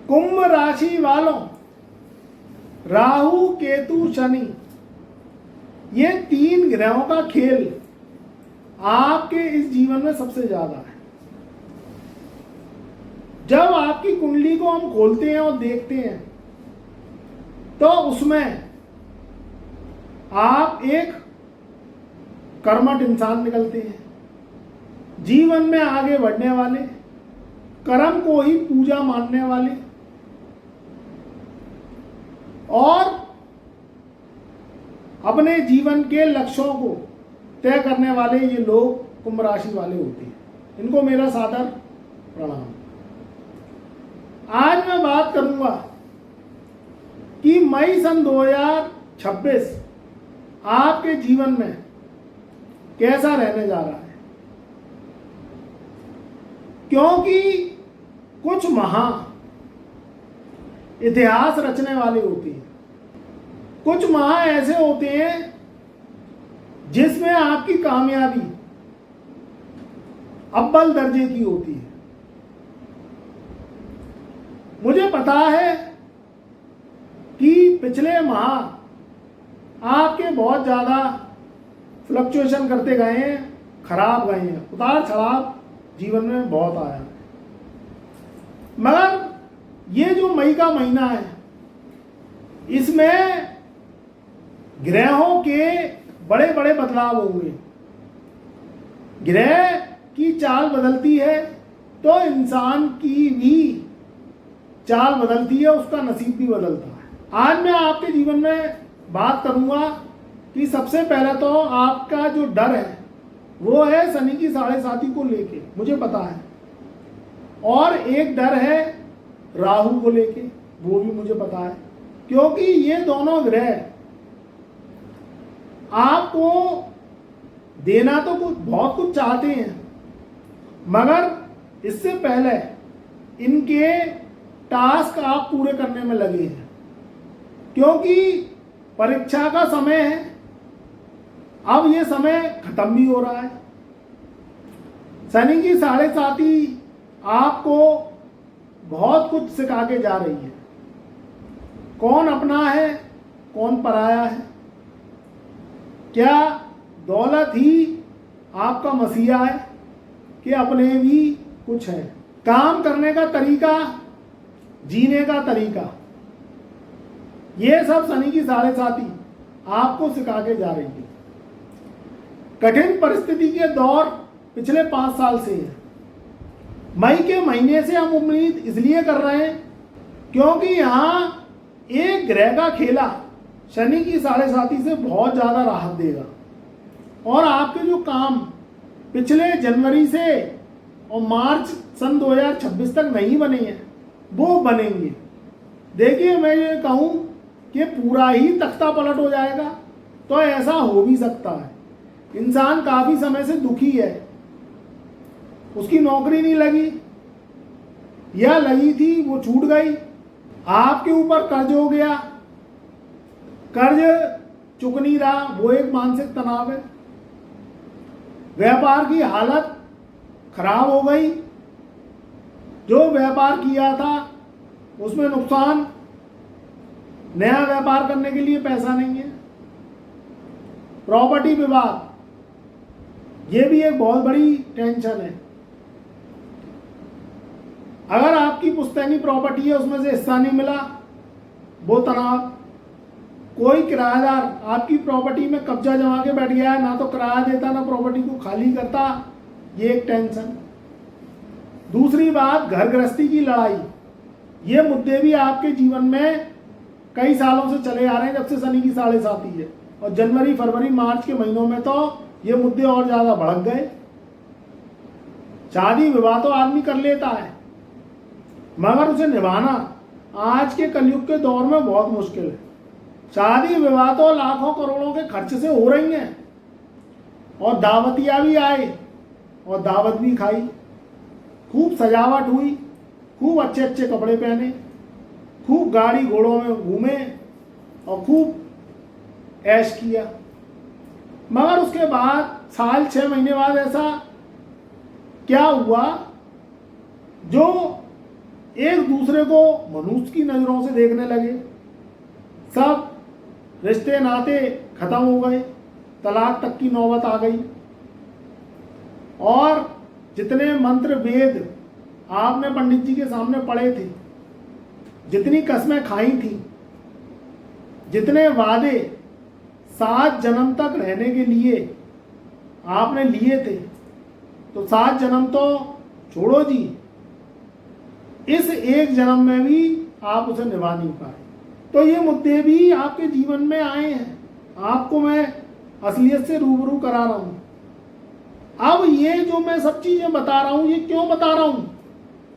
कुंभ राशि वालों, राहु केतु शनि, ये 3 ग्रहों का खेल आपके इस जीवन में सबसे ज्यादा है। जब आपकी कुंडली को हम खोलते हैं और देखते हैं तो उसमें आप एक कर्मठ इंसान निकलते हैं, जीवन में आगे बढ़ने वाले, कर्म को ही पूजा मानने वाले, और अपने जीवन के लक्ष्यों को तय करने वाले ये लोग कुंभ राशि वाले होते हैं। इनको मेरा सादर प्रणाम। आज मैं बात करूंगा कि मई सन 2026 आपके जीवन में कैसा रहने जा रहा है, क्योंकि कुछ इतिहास रचने वाले होते हैं, कुछ ऐसे होते हैं जिसमें आपकी कामयाबी अव्वल दर्जे की होती है। मुझे पता है कि पिछले माह आपके बहुत ज्यादा फ्लक्चुएशन करते गए हैं, खराब गए हैं, उतार चढ़ाव जीवन में बहुत आया। मगर ये जो मई का महीना है, इसमें ग्रहों के बड़े बड़े बदलाव होंगे। ग्रह की चाल बदलती है तो इंसान की भी चाल बदलती है, उसका नसीब भी बदलता है। आज मैं आपके जीवन में बात करूंगा कि सबसे पहले तो आपका जो डर है वो है शनि की 7.5 को लेके, मुझे पता है, और एक डर है राहु को लेके, वो भी मुझे पता है, क्योंकि ये दोनों ग्रह आपको देना तो बहुत कुछ चाहते हैं, मगर इससे पहले इनके टास्क आप पूरे करने में लगे हैं, क्योंकि परीक्षा का समय है। अब ये समय खत्म भी हो रहा है। शनि की 7.5 आपको बहुत कुछ सिखा के जा रही है। कौन अपना है, कौन पराया है, क्या दौलत ही आपका मसीहा है कि अपने भी कुछ है, काम करने का तरीका, जीने का तरीका, ये सब शनि की 7.5 आपको सिखा के जा रही है। कठिन परिस्थिति के दौर पिछले 5 साल से है। मई के महीने से हम उम्मीद इसलिए कर रहे हैं क्योंकि यहाँ एक ग्रह का खेला शनि की 7.5 से बहुत ज़्यादा राहत देगा, और आपके जो काम पिछले जनवरी से और मार्च सन 2026 तक नहीं बने हैं वो बनेंगे। देखिए, मैं ये कहूँ कि पूरा ही तख्ता पलट हो जाएगा तो ऐसा हो भी सकता है। इंसान काफ़ी समय से दुखी है, उसकी नौकरी नहीं लगी या लगी थी वो छूट गई, आपके ऊपर कर्ज हो गया, कर्ज चुक नहीं रहा, वो एक मानसिक तनाव है। व्यापार की हालत खराब हो गई, जो व्यापार किया था उसमें नुकसान, नया व्यापार करने के लिए पैसा नहीं है। प्रॉपर्टी विवाद, ये भी एक बहुत बड़ी टेंशन है। अगर आपकी पुश्तैनी प्रॉपर्टी है उसमें से हिस्सा नहीं मिला, वो तनाव। कोई किराएदार आपकी प्रॉपर्टी में कब्जा जमा के बैठ गया है, ना तो किराया देता ना प्रॉपर्टी को खाली करता, ये एक टेंशन। दूसरी बात, घर गृहस्थी की लड़ाई, ये मुद्दे भी आपके जीवन में कई सालों से चले आ रहे हैं, जब से शनि की 7.5 है, और जनवरी फरवरी मार्च के महीनों में तो ये मुद्दे और ज़्यादा भड़क गए। शादी विवाह तो आदमी कर लेता है, मगर उसे निभाना आज के कलयुग के दौर में बहुत मुश्किल है। शादी विवाह तो लाखों करोड़ों के खर्च से हो रही हैं, और दावतिया भी आए और दावत भी खाई, खूब सजावट हुई, खूब अच्छे अच्छे कपड़े पहने, खूब गाड़ी घोड़ों में घूमे और खूब ऐश किया। मगर उसके बाद साल 6 महीने बाद ऐसा क्या हुआ, जो एक दूसरे को मनुष्य की नज़रों से देखने लगे, सब रिश्ते नाते खत्म हो गए, तलाक तक की नौबत आ गई। और जितने मंत्र वेद आपने पंडित जी के सामने पढ़े थे, जितनी कस्में खाई थी, जितने वादे 7 जन्म तक रहने के लिए आपने लिए थे, तो 7 जन्म तो छोड़ो जी, इस एक जन्म में भी आप उसे निभा नहीं पाए। तो ये मुद्दे भी आपके जीवन में आए हैं, आपको मैं असलियत से रूबरू करा रहा हूं। अब ये जो मैं सब चीजें बता रहा हूं, ये क्यों बता रहा हूं?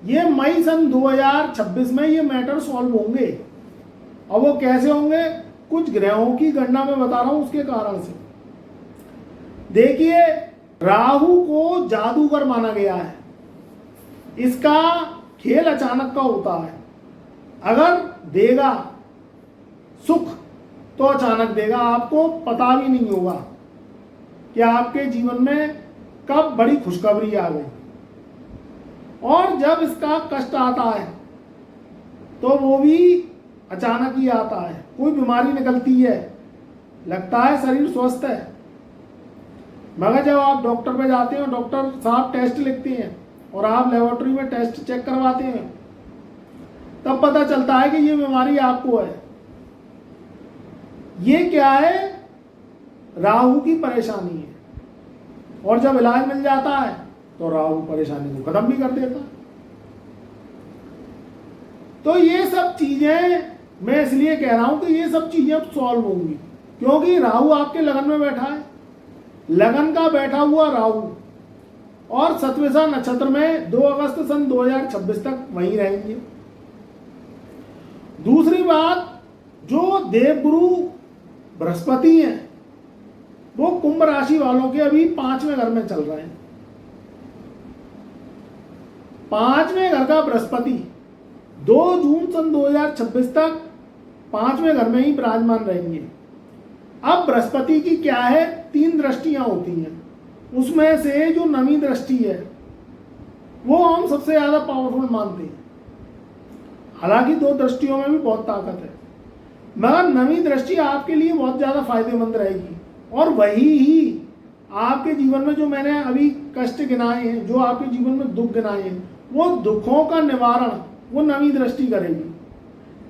ये मई सन 2026 में ये मैटर सॉल्व होंगे। और वो कैसे होंगे? कुछ ग्रहों की गणना में बता रहा हूं, उसके कारण से। देखिए, राहु को जादूगर माना गया है। इसका खेल अचानक का होता है। अगर देगा सुख तो अचानक देगा, आपको पता भी नहीं होगा कि आपके जीवन में कब बड़ी खुशखबरी आ गई। और जब इसका कष्ट आता है तो वो भी अचानक ही आता है। कोई बीमारी निकलती है, लगता है शरीर स्वस्थ है, मगर जब आप डॉक्टर पे जाते हैं, डॉक्टर साहब टेस्ट लिखते हैं और आप लेबोरेटरी में टेस्ट चेक करवाते हैं, तब पता चलता है कि ये बीमारी आपको है। ये क्या है? राहु की परेशानी है। और जब इलाज मिल जाता है तो राहु परेशानी को खत्म भी कर देता है। तो ये सब चीजें मैं इसलिए कह रहा हूं कि ये सब चीजें सॉल्व होंगी, क्योंकि राहु आपके लगन में बैठा है। लगन का बैठा हुआ राहु और सतविसा नक्षत्र में 2 अगस्त सन 2026 तक वहीं रहेंगे। दूसरी बात, जो देवगुरु बृहस्पति हैं, वो कुंभ राशि वालों के अभी 5वें घर में चल रहे हैं। 5वें घर का बृहस्पति 2 जून सन 2026 तक 5वें घर में ही विराजमान रहेंगे। अब बृहस्पति की क्या है, 3 दृष्टियां होती हैं। उसमें से जो नवी दृष्टि है वो हम सबसे ज्यादा पावरफुल मानते हैं। हालांकि 2 दृष्टियों में भी बहुत ताकत है, मगर नवी दृष्टि आपके लिए बहुत ज्यादा फायदेमंद रहेगी। और वही ही आपके जीवन में जो मैंने अभी कष्ट गिनाए हैं, जो आपके जीवन में दुख गिनाए हैं, वो दुखों का निवारण वो नवी दृष्टि करेगी।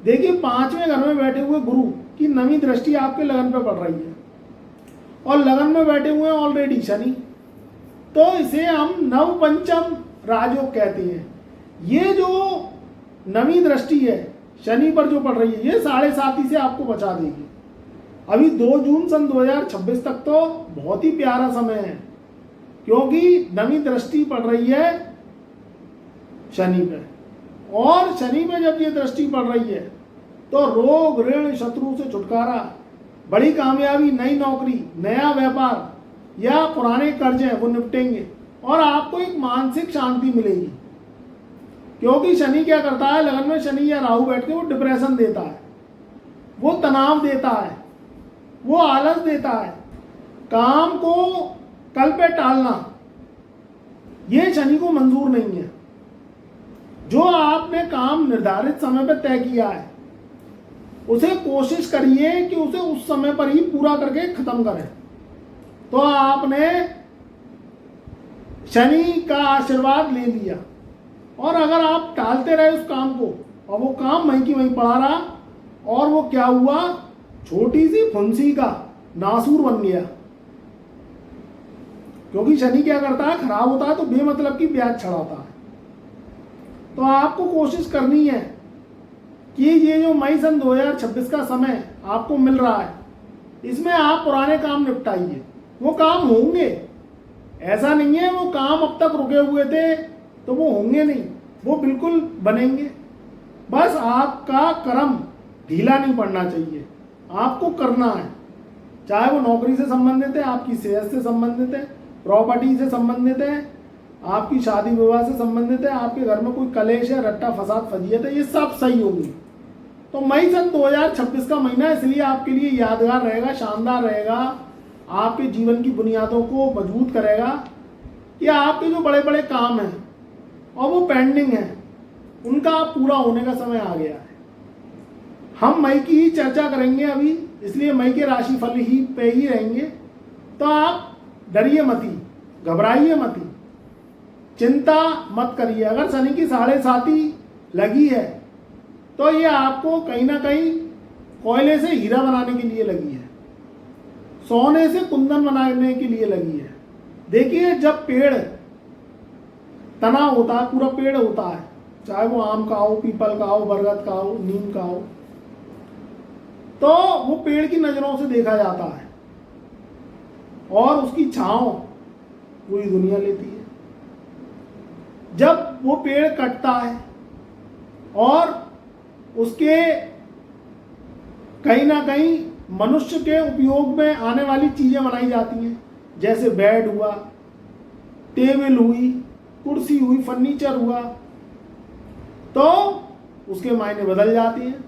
देखिए, 5वें घर में बैठे हुए गुरु की नवी दृष्टि आपके लगन पे पड़ रही है, और लगन में बैठे हुए हैं ऑलरेडी शनि। तो इसे हम नव पंचम राजयोग कहते हैं। ये जो नवी दृष्टि है शनि पर जो पड़ रही है, ये 7.5 से आपको बचा देगी। अभी 2 जून सन 2026 तक तो बहुत ही प्यारा समय है, क्योंकि नवी दृष्टि पड़ रही है शनि पे। और शनि पे जब ये दृष्टि पड़ रही है तो रोग ऋण शत्रु से छुटकारा, बड़ी कामयाबी, नई नौकरी, नया व्यापार या पुराने कर्ज हैं वो निपटेंगे, और आपको एक मानसिक शांति मिलेगी। क्योंकि शनि क्या करता है, लगन में शनि या राहु बैठ के वो डिप्रेशन देता है, वो तनाव देता है, वो आलस देता है, काम को कल पे टालना, ये शनि को मंजूर नहीं है। जो आपने काम निर्धारित समय पर तय किया है, उसे कोशिश करिए कि उसे उस समय पर ही पूरा करके खत्म करें। तो आपने शनि का आशीर्वाद ले लिया, और अगर आप टालते रहे उस काम को, और वो काम वहीं की वहीं पड़ा रहा, और वो क्या हुआ, छोटी सी फुंसी का नासूर बन गया। क्योंकि शनि क्या करता है, खराब होता है तो बेमतलब की ब्याज चढ़ाता है। तो आपको कोशिश करनी है कि ये जो मई सन 2026 का समय आपको मिल रहा है, इसमें आप पुराने काम निपटाइए। वो काम होंगे, ऐसा नहीं है वो काम अब तक रुके हुए थे तो वो होंगे नहीं, वो बिल्कुल बनेंगे। बस आपका कर्म ढीला नहीं पड़ना चाहिए, आपको करना है। चाहे वो नौकरी से संबंधित है, आपकी सेहत से संबंधित है, प्रॉपर्टी से संबंधित है, आपकी शादी विवाह से संबंधित है, आपके घर में कोई कलेश है, रट्टा फसाद फजीयत है, ये सब सही होगी। तो मई सन 2026 का महीना इसलिए आपके लिए यादगार रहेगा, शानदार रहेगा, आपके जीवन की बुनियादों को मजबूत करेगा। कि आपके जो बड़े बड़े काम हैं और वो पेंडिंग हैं, उनका पूरा होने का समय आ गया है। हम मई की ही चर्चा करेंगे अभी, इसलिए मई के राशिफल ही पे ही रहेंगे। तो आप डरिए मती, घबराइए मती, चिंता मत करिए। अगर शनि की 7.5 लगी है तो ये आपको कहीं ना कहीं कोयले से हीरा बनाने के लिए लगी है, सोने से कुंदन बनाने के लिए लगी है। देखिए, जब पेड़ तना होता है, पूरा पेड़ होता है, चाहे वो आम का हो, पीपल का हो, बरगद का हो, नीम का हो, तो वो पेड़ की नजरों से देखा जाता है और उसकी छांव पूरी दुनिया लेती है। जब वो पेड़ कटता है और उसके कहीं ना कहीं मनुष्य के उपयोग में आने वाली चीजें बनाई जाती हैं, जैसे बेड हुआ, टेबल हुई, कुर्सी हुई, फर्नीचर हुआ, तो उसके मायने बदल जाते हैं।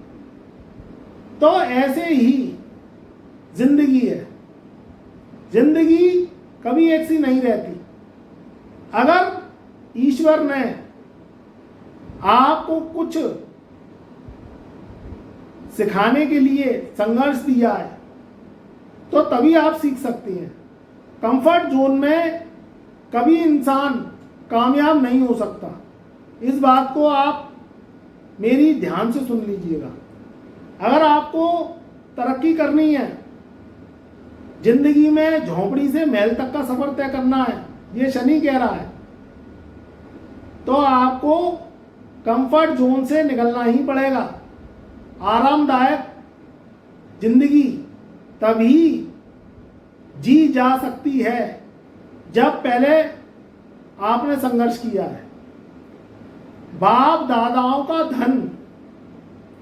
तो ऐसे ही जिंदगी है, जिंदगी कभी एक सी नहीं रहती। अगर ईश्वर ने आपको कुछ सिखाने के लिए संघर्ष दिया है तो तभी आप सीख सकते हैं। कंफर्ट जोन में कभी इंसान कामयाब नहीं हो सकता। इस बात को आप मेरी ध्यान से सुन लीजिएगा। अगर आपको तरक्की करनी है, जिंदगी में झोंपड़ी से महल तक का सफर तय करना है, ये शनि कह रहा है, तो आपको कंफर्ट जोन से निकलना ही पड़ेगा। आरामदायक जिंदगी तभी जी जा सकती है जब पहले आपने संघर्ष किया है। बाप दादाओं का धन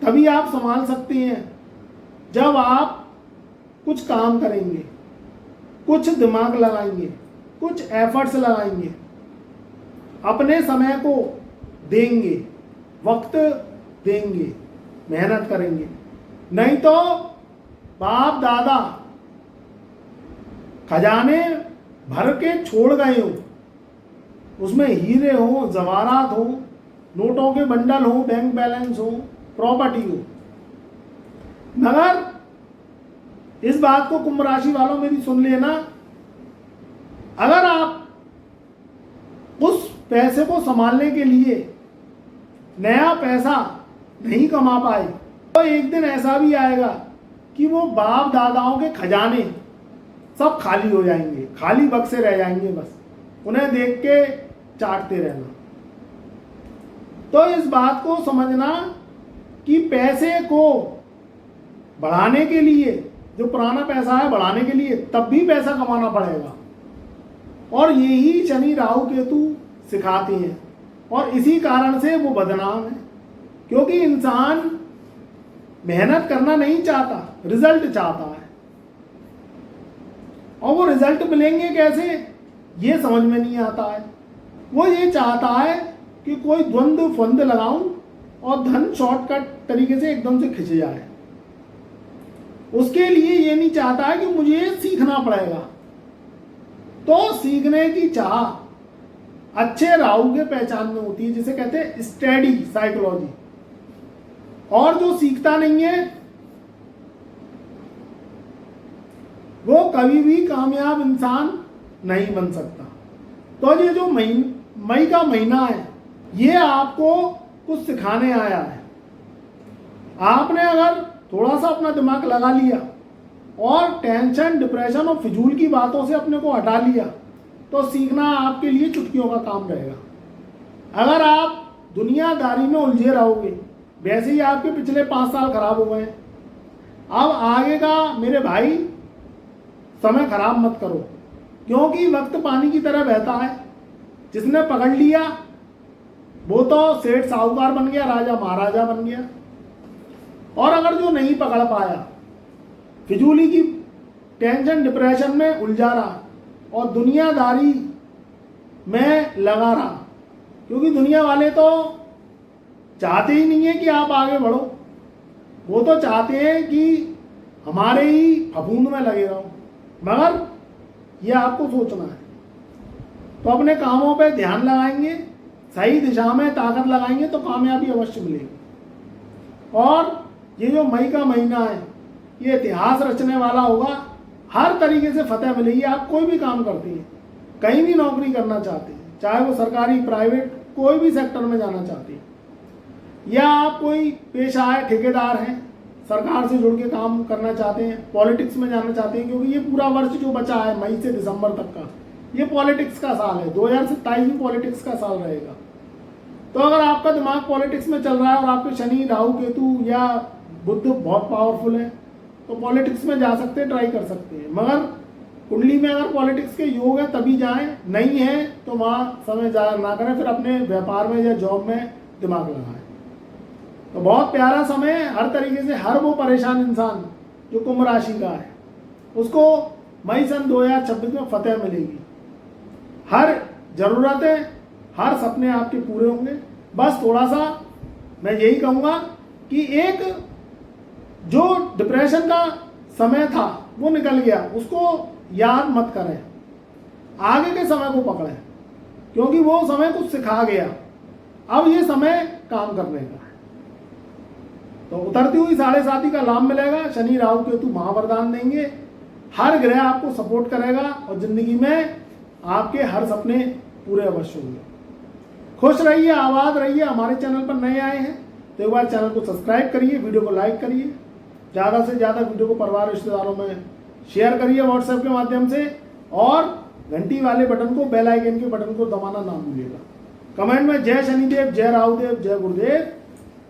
तभी आप संभाल सकते हैं जब आप कुछ काम करेंगे, कुछ दिमाग लगाएंगे, कुछ एफर्ट्स लगाएंगे, अपने समय को देंगे, वक्त देंगे, मेहनत करेंगे। नहीं तो बाप दादा खजाने भर के छोड़ गए हो, उसमें हीरे हो, जवाहरात हो, नोटों के बंडल हो, बैंक बैलेंस हो, प्रॉपर्टी हो, मगर इस बात को कुंभ राशि वालों मेरी सुन लेना, अगर आप उस पैसे को संभालने के लिए नया पैसा नहीं कमा पाए तो एक दिन ऐसा भी आएगा कि वो बाप दादाओं के खजाने सब खाली हो जाएंगे, खाली बक्से रह जाएंगे, बस उन्हें देख के चाटते रहना। तो इस बात को समझना कि पैसे को बढ़ाने के लिए, जो पुराना पैसा है बढ़ाने के लिए तब भी पैसा कमाना पड़ेगा, और यही शनि राहु केतु सिखाते हैं। और इसी कारण से वो बदनाम है, क्योंकि इंसान मेहनत करना नहीं चाहता, रिजल्ट चाहता है। और वो रिजल्ट मिलेंगे कैसे, ये समझ में नहीं आता है। वो ये चाहता है कि कोई द्वंद्व फंद लगाऊं और धन शॉर्टकट तरीके से एकदम से खिंच जाए। उसके लिए ये नहीं चाहता है कि मुझे सीखना पड़ेगा। तो सीखने की चाह अच्छे राहु के पहचान में होती है, जिसे कहते हैं स्टडी साइकोलॉजी। और जो सीखता नहीं है वो कभी भी कामयाब इंसान नहीं बन सकता। तो ये जो मई का महीना है, ये आपको कुछ सिखाने आया है। आपने अगर थोड़ा सा अपना दिमाग लगा लिया और टेंशन, डिप्रेशन और फिजूल की बातों से अपने को हटा लिया तो सीखना आपके लिए चुटकियों का काम रहेगा। अगर आप दुनियादारी में उलझे रहोगे, वैसे ही आपके पिछले 5 साल खराब हो गए, अब आगे का मेरे भाई समय खराब मत करो, क्योंकि वक्त पानी की तरह बहता है। जिसने पकड़ लिया वो तो सेठ साहूकार बन गया, राजा महाराजा बन गया। और अगर जो नहीं पकड़ पाया, फिजूली की टेंशन डिप्रेशन में उलझा रहा और दुनियादारी में लगा रहा, क्योंकि दुनिया वाले तो चाहते ही नहीं है कि आप आगे बढ़ो, वो तो चाहते हैं कि हमारे ही फफूंद में लगे रहो। मगर ये आपको सोचना है। तो अपने कामों पे ध्यान लगाएंगे, सही दिशा में ताकत लगाएंगे तो कामयाबी अवश्य मिलेगी। और ये जो मई का महीना है ये इतिहास रचने वाला होगा। हर तरीके से फतेह मिलेगी। आप कोई भी काम करती हैं, कहीं भी नौकरी करना चाहते हैं, चाहे वो सरकारी प्राइवेट कोई भी सेक्टर में जाना चाहती हैं, या आप कोई पेशा है ठेकेदार हैं, सरकार से जुड़ के काम करना चाहते हैं, पॉलिटिक्स में जाना चाहते हैं, क्योंकि ये पूरा वर्ष जो बचा है मई से दिसंबर तक का ये पॉलिटिक्स का साल है। 2027 भी पॉलिटिक्स का साल रहेगा। तो अगर आपका दिमाग पॉलिटिक्स में चल रहा है और आपके शनि राहु केतु या बुध बहुत पावरफुल है तो पॉलिटिक्स में जा सकते हैं, ट्राई कर सकते हैं। मगर कुंडली में अगर पॉलिटिक्स के योग है तभी जाएं, नहीं है तो वहाँ समय जाया ना करें, फिर अपने व्यापार में या जॉब में दिमाग लगाएं। तो बहुत प्यारा समय है। हर तरीके से हर वो परेशान इंसान जो कुंभ राशि का है उसको मई सन 2026 में फतेह मिलेगी। हर जरूरतें हर सपने आपके पूरे होंगे। बस थोड़ा सा मैं यही कहूँगा कि एक जो डिप्रेशन का समय था वो निकल गया, उसको याद मत करें, आगे के समय को पकड़ें, क्योंकि वो समय कुछ सिखा गया। अब ये समय काम करने का है। तो उतरती हुई 7.5 का लाभ मिलेगा। शनि राहु केतु महावरदान देंगे। हर ग्रह आपको सपोर्ट करेगा और जिंदगी में आपके हर सपने पूरे अवश्य होंगे। खुश रहिए, आबाद रहिए। हमारे चैनल पर नए आए हैं तो एक बार चैनल को सब्सक्राइब करिए, वीडियो को लाइक करिए, ज़्यादा से ज़्यादा वीडियो को परिवार रिश्तेदारों में शेयर करिए व्हाट्सएप के माध्यम से, और घंटी वाले बटन को, बेल आइकन के बटन को दबाना ना भूलिएगा। कमेंट में जय शनिदेव, जय राहुदेव, जय गुरुदेव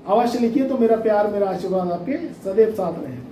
अवश्य लिखिए, तो मेरा प्यार, मेरा आशीर्वाद आपके सदैव साथ रहेगा।